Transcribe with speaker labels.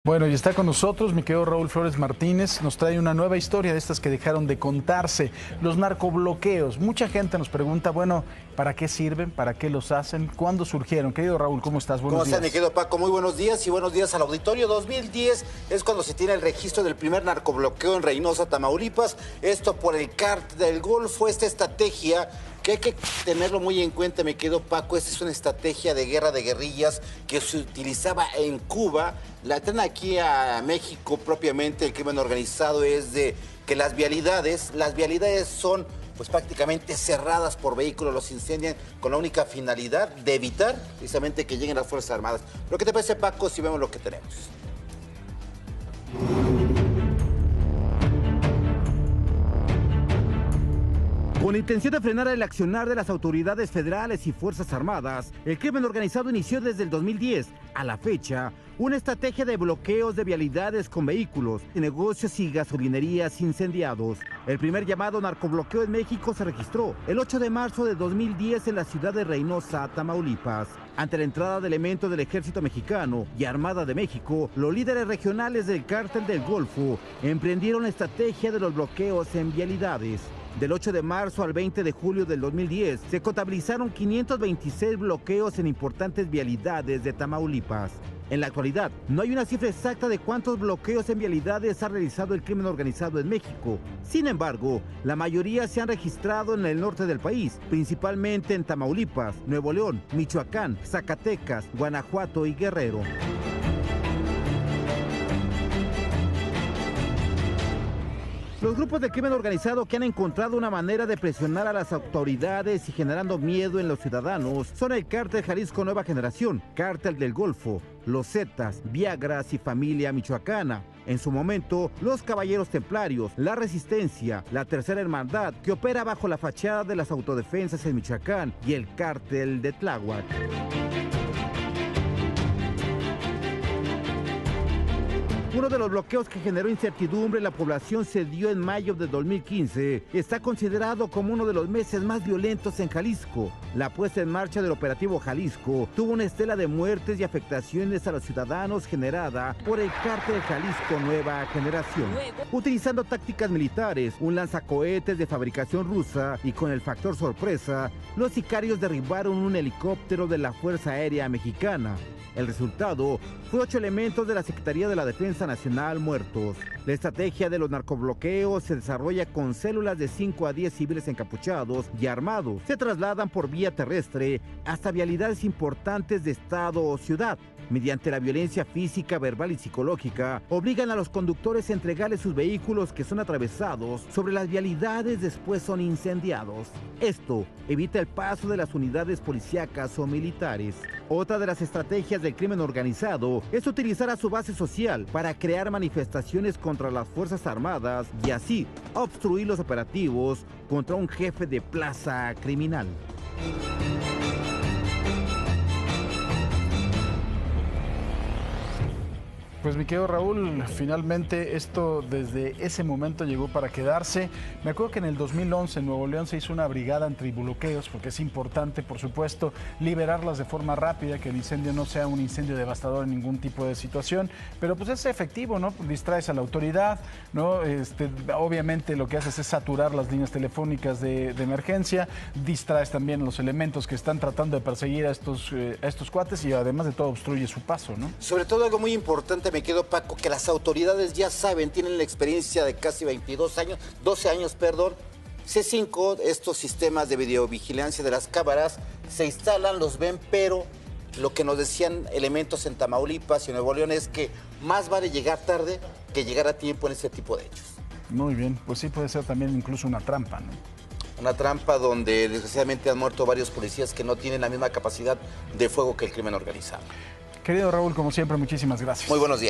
Speaker 1: Bueno, y está con nosotros mi querido Raúl Flores Martínez. Nos trae una nueva historia de estas que dejaron de contarse, los narcobloqueos. Mucha gente nos pregunta, bueno, ¿para qué sirven? ¿Para qué los hacen? ¿Cuándo surgieron? Querido Raúl, ¿cómo estás? Buenos días.
Speaker 2: ¿Cómo estás, mi querido Paco? Muy buenos días y buenos días al auditorio. 2010 es cuando se tiene el registro del primer narcobloqueo en Reynosa, Tamaulipas. Esto por el Cártel del Golfo, esta estrategia que hay que tenerlo muy en cuenta, mi querido Paco. Esta es una estrategia de guerra de guerrillas que se utilizaba en Cuba. La traen aquí a México propiamente. El crimen organizado es de que las vialidades son pues prácticamente cerradas por vehículos, los incendian con la única finalidad de evitar precisamente que lleguen las Fuerzas Armadas. ¿Pero qué te parece, Paco, si vemos lo que tenemos?
Speaker 3: Con la intención de frenar el accionar de las autoridades federales y Fuerzas Armadas, el crimen organizado inició desde el 2010 a la fecha una estrategia de bloqueos de vialidades con vehículos, negocios y gasolinerías incendiados. El primer llamado narcobloqueo en México se registró el 8 de marzo de 2010 en la ciudad de Reynosa, Tamaulipas. Ante la entrada de elementos del Ejército Mexicano y Armada de México, los líderes regionales del Cártel del Golfo emprendieron la estrategia de los bloqueos en vialidades. Del 8 de marzo al 20 de julio del 2010, se contabilizaron 526 bloqueos en importantes vialidades de Tamaulipas. En la actualidad, no hay una cifra exacta de cuántos bloqueos en vialidades ha realizado el crimen organizado en México. Sin embargo, la mayoría se han registrado en el norte del país, principalmente en Tamaulipas, Nuevo León, Michoacán, Zacatecas, Guanajuato y Guerrero. Los grupos de crimen organizado que han encontrado una manera de presionar a las autoridades y generando miedo en los ciudadanos son el Cártel Jalisco Nueva Generación, Cártel del Golfo, Los Zetas, Viagras y Familia Michoacana. En su momento, los Caballeros Templarios, la Resistencia, la Tercera Hermandad, que opera bajo la fachada de las autodefensas en Michoacán, y el Cártel de Tláhuac. Uno de los bloqueos que generó incertidumbre en la población se dio en mayo de 2015. Está considerado como uno de los meses más violentos en Jalisco. La puesta en marcha del operativo Jalisco tuvo una estela de muertes y afectaciones a los ciudadanos generada por el Cártel Jalisco Nueva Generación. Utilizando tácticas militares, un lanzacohetes de fabricación rusa y con el factor sorpresa, los sicarios derribaron un helicóptero de la Fuerza Aérea Mexicana. El resultado fue 8 elementos de la Secretaría de la Defensa Nacional muertos. La estrategia de los narcobloqueos se desarrolla con células de 5 a 10 civiles encapuchados y armados. Se trasladan por vía terrestre hasta vialidades importantes de estado o ciudad. Mediante la violencia física, verbal y psicológica, obligan a los conductores a entregarles sus vehículos que son atravesados sobre las vialidades, después son incendiados. Esto evita el paso de las unidades policíacas o militares. Otra de las estrategias del crimen organizado es utilizar a su base social para crear manifestaciones contra las Fuerzas Armadas y así obstruir los operativos contra un jefe de plaza criminal.
Speaker 1: Pues mi querido Raúl, finalmente esto desde ese momento llegó para quedarse. Me acuerdo que en el 2011 en Nuevo León se hizo una brigada antibloqueos, porque es importante, por supuesto, liberarlas de forma rápida, que el incendio no sea un incendio devastador en ningún tipo de situación, pero pues es efectivo, ¿no? Distraes a la autoridad, ¿no? Obviamente lo que haces es saturar las líneas telefónicas de emergencia, distraes también a los elementos que están tratando de perseguir a estos cuates y además de todo obstruye su paso, ¿no?
Speaker 2: Sobre todo algo muy importante, me quedo, Paco, que las autoridades ya saben, tienen la experiencia de casi 12 años, C5, estos sistemas de videovigilancia de las cámaras, se instalan, los ven, pero lo que nos decían elementos en Tamaulipas y Nuevo León es que más vale llegar tarde que llegar a tiempo en ese tipo de hechos.
Speaker 1: Muy bien, pues sí puede ser también incluso una trampa, ¿no?
Speaker 2: Una trampa donde desgraciadamente han muerto varios policías que no tienen la misma capacidad de fuego que el crimen organizado.
Speaker 1: Querido Raúl, como siempre, muchísimas gracias.
Speaker 2: Muy buenos días.